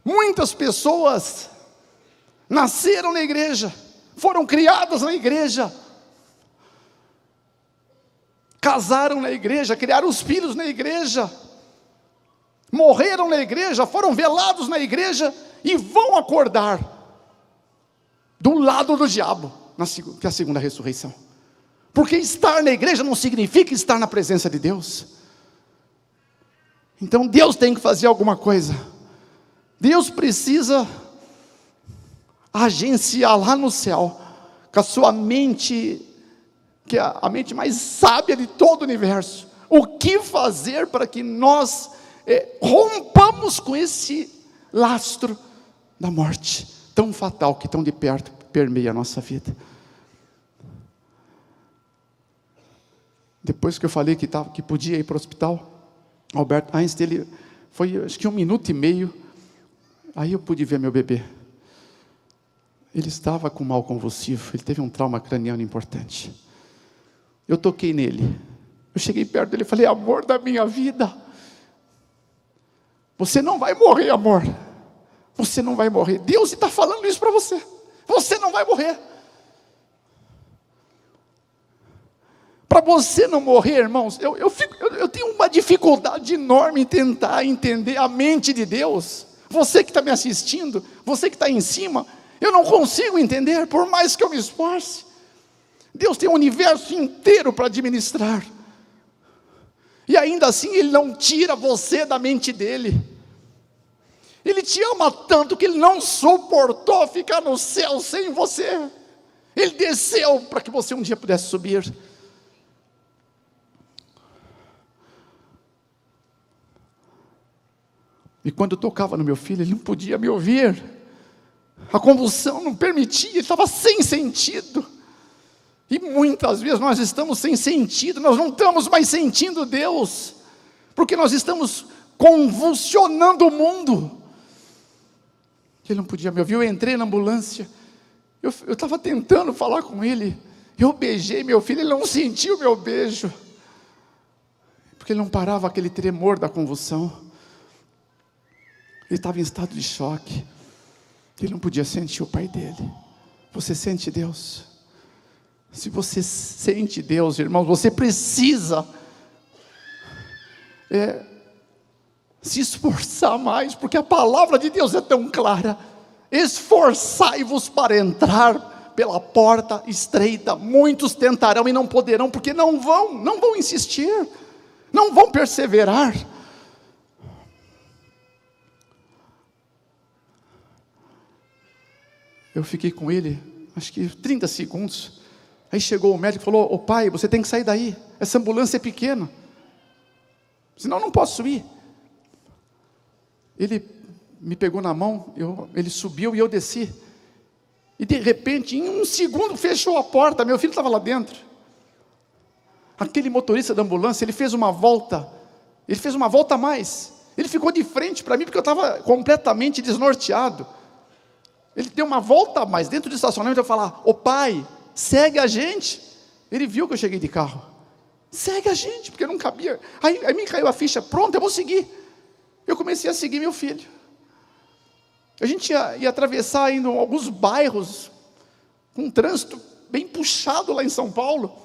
Speaker 1: Muitas pessoas nasceram na igreja, foram criadas na igreja, casaram na igreja, criaram os filhos na igreja, morreram na igreja, foram velados na igreja, e vão acordar do lado do diabo, que é a segunda ressurreição. Porque estar na igreja não significa estar na presença de Deus. Então Deus tem que fazer alguma coisa. Deus precisa agenciar lá no céu, com a sua mente, que é a mente mais sábia de todo o universo, o que fazer para que nós rompamos com esse lastro da morte, tão fatal, que tão de perto permeia a nossa vida. Depois que eu falei que podia ir para o hospital, Albert Einstein, ele foi acho que 1 minuto e meio, aí eu pude ver meu bebê. Ele estava com mal convulsivo, ele teve um trauma craniano importante. Eu toquei nele, eu cheguei perto dele e falei, amor da minha vida, você não vai morrer, amor, você não vai morrer, Deus está falando isso para você, você não vai morrer. Para você não morrer, irmãos, eu tenho uma dificuldade enorme em tentar entender a mente de Deus. Você que está me assistindo, você que está em cima, eu não consigo entender, por mais que eu me esforce. Deus tem o universo inteiro para administrar, e ainda assim Ele não tira você da mente dEle. Ele te ama tanto que Ele não suportou ficar no céu sem você. Ele desceu para que você um dia pudesse subir. E quando eu tocava no meu filho, ele não podia me ouvir. A convulsão não permitia, ele estava sem sentido. E muitas vezes nós estamos sem sentido, nós não estamos mais sentindo Deus, porque nós estamos convulsionando o mundo. Ele não podia me ouvir, eu entrei na ambulância, eu estava tentando falar com ele, eu beijei meu filho, ele não sentiu o meu beijo, porque ele não parava aquele tremor da convulsão. Ele estava em estado de choque, ele não podia sentir o pai dele. Você sente Deus? Se você sente Deus, irmãos, você precisa se esforçar mais, porque a palavra de Deus é tão clara. Esforçai-vos para entrar pela porta estreita. Muitos tentarão e não poderão, porque não vão insistir, não vão perseverar. Eu fiquei com ele, acho que 30 segundos. Aí chegou o médico e falou, ô pai, você tem que sair daí, essa ambulância é pequena, senão eu não posso ir. Ele me pegou na mão, ele subiu e eu desci. E de repente, em 1 segundo, fechou a porta, meu filho estava lá dentro. Aquele motorista da ambulância, ele fez uma volta Ele fez uma volta a mais. Ele ficou de frente para mim, porque eu estava completamente desnorteado. Ele deu uma volta a mais dentro do estacionamento. Eu falar: ô pai, segue a gente. Ele viu que eu cheguei de carro. Segue a gente, porque eu não cabia. Aí me caiu a ficha: pronto, eu vou seguir. Eu comecei a seguir meu filho. A gente ia atravessar ainda alguns bairros, com um trânsito bem puxado lá em São Paulo,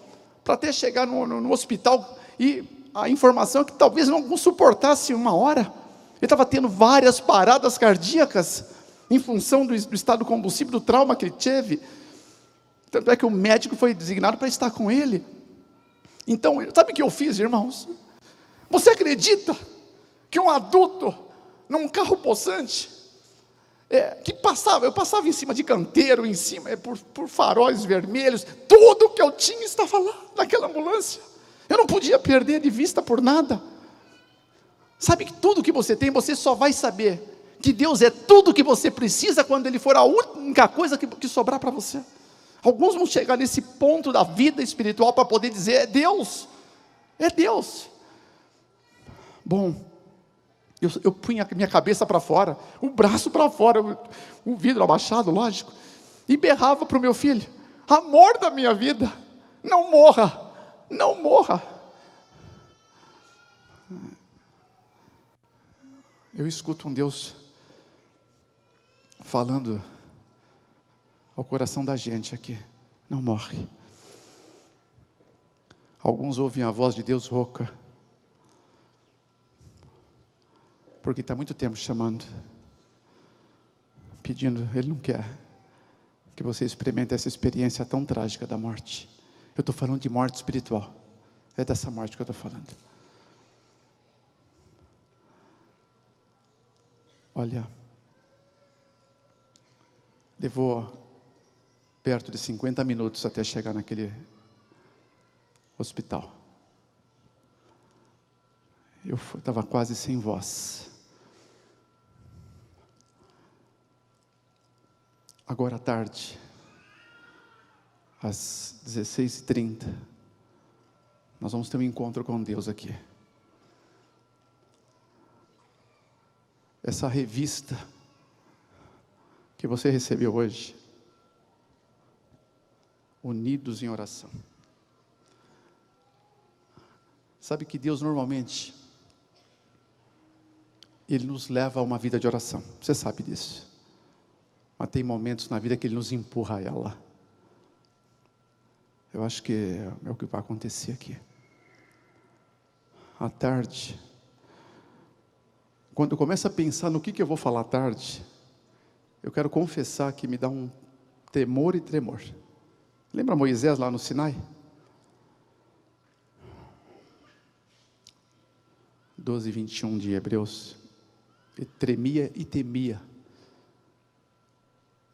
Speaker 1: para até chegar no hospital. E a informação é que talvez não suportasse 1 hora. Ele estava tendo várias paradas cardíacas, em função do estado convulsivo, do trauma que ele teve. Tanto é que o médico foi designado para estar com ele. Então, sabe o que eu fiz, irmãos? Você acredita que um adulto, num carro possante, eu passava em cima de canteiro, em cima, por faróis vermelhos, tudo que eu tinha estava lá, naquela ambulância. Eu não podia perder de vista por nada. Sabe que tudo que você tem, você só vai saber que Deus é tudo que você precisa, quando Ele for a única coisa que sobrar para você. Alguns vão chegar nesse ponto da vida espiritual, para poder dizer: é Deus, é Deus. Bom, eu punha a minha cabeça para fora, o braço para fora, o vidro abaixado, lógico, e berrava para o meu filho: amor da minha vida, não morra, não morra. Eu escuto um Deus falando ao coração da gente aqui: não morre. Alguns ouvem a voz de Deus rouca, porque está muito tempo chamando, pedindo. Ele não quer que você experimente essa experiência tão trágica da morte. Eu estou falando de morte espiritual. É dessa morte que eu estou falando. Olha, levou perto de 50 minutos até chegar naquele hospital. Eu estava quase sem voz. Agora à tarde, às 16h30, nós vamos ter um encontro com Deus aqui. Essa revista que você recebeu hoje, Unidos em Oração. Sabe que Deus normalmente, Ele nos leva a uma vida de oração. Você sabe disso. Mas tem momentos na vida que Ele nos empurra a ela. Eu acho que é o que vai acontecer aqui. À tarde, quando eu começo a pensar no que eu vou falar à tarde, eu quero confessar que me dá um temor e tremor. Lembra Moisés lá no Sinai? 12:21 de Hebreus. Ele tremia e temia.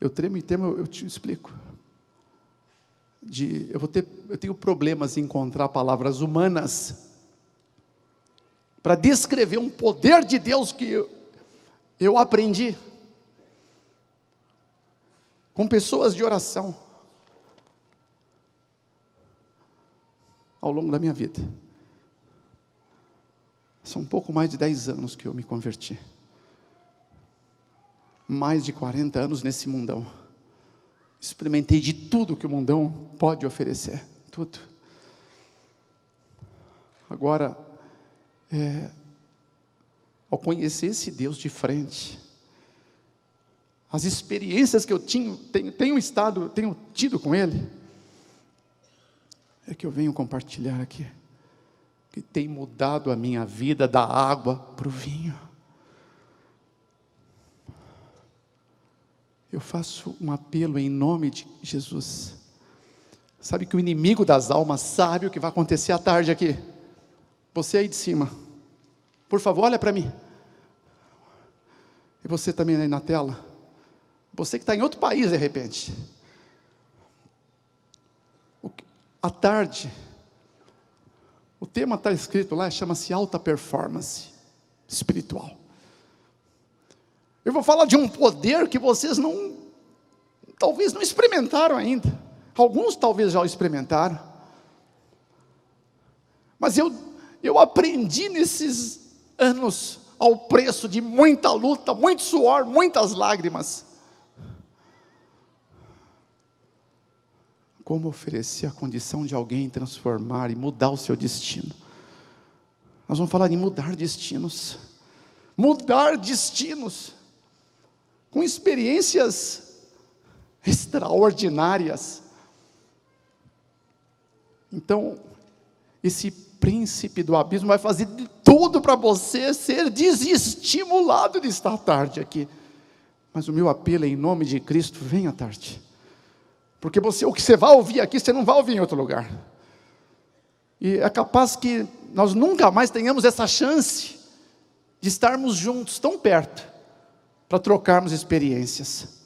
Speaker 1: Eu tremo e temo, eu te explico. Eu tenho problemas em encontrar palavras humanas para descrever um poder de Deus que eu aprendi com pessoas de oração ao longo da minha vida. São um pouco mais de 10 anos que eu me converti. Mais de 40 anos nesse mundão. Experimentei de tudo que o mundão pode oferecer. Tudo. Agora, ao conhecer esse Deus de frente, as experiências que eu tenho tido com Ele, é que eu venho compartilhar aqui, que tem mudado a minha vida da água para o vinho. Eu faço um apelo em nome de Jesus. Sabe que o inimigo das almas sabe o que vai acontecer à tarde aqui. Você aí de cima, por favor, olha para mim. E você também aí na tela. Você que está em outro país de repente. À tarde, o tema está escrito lá, chama-se alta performance espiritual. Eu vou falar de um poder que vocês talvez não experimentaram ainda. Alguns talvez já o experimentaram. Mas eu eu aprendi nesses anos, ao preço de muita luta, muito suor, muitas lágrimas, como oferecer a condição de alguém transformar e mudar o seu destino. Nós vamos falar em mudar destinos, com experiências extraordinárias. Então, esse príncipe do abismo vai fazer de tudo para você ser desestimulado de estar tarde aqui. Mas o meu apelo é, em nome de Cristo, venha tarde. Porque o que você vai ouvir aqui, você não vai ouvir em outro lugar. E é capaz que nós nunca mais tenhamos essa chance de estarmos juntos, tão perto, para trocarmos experiências.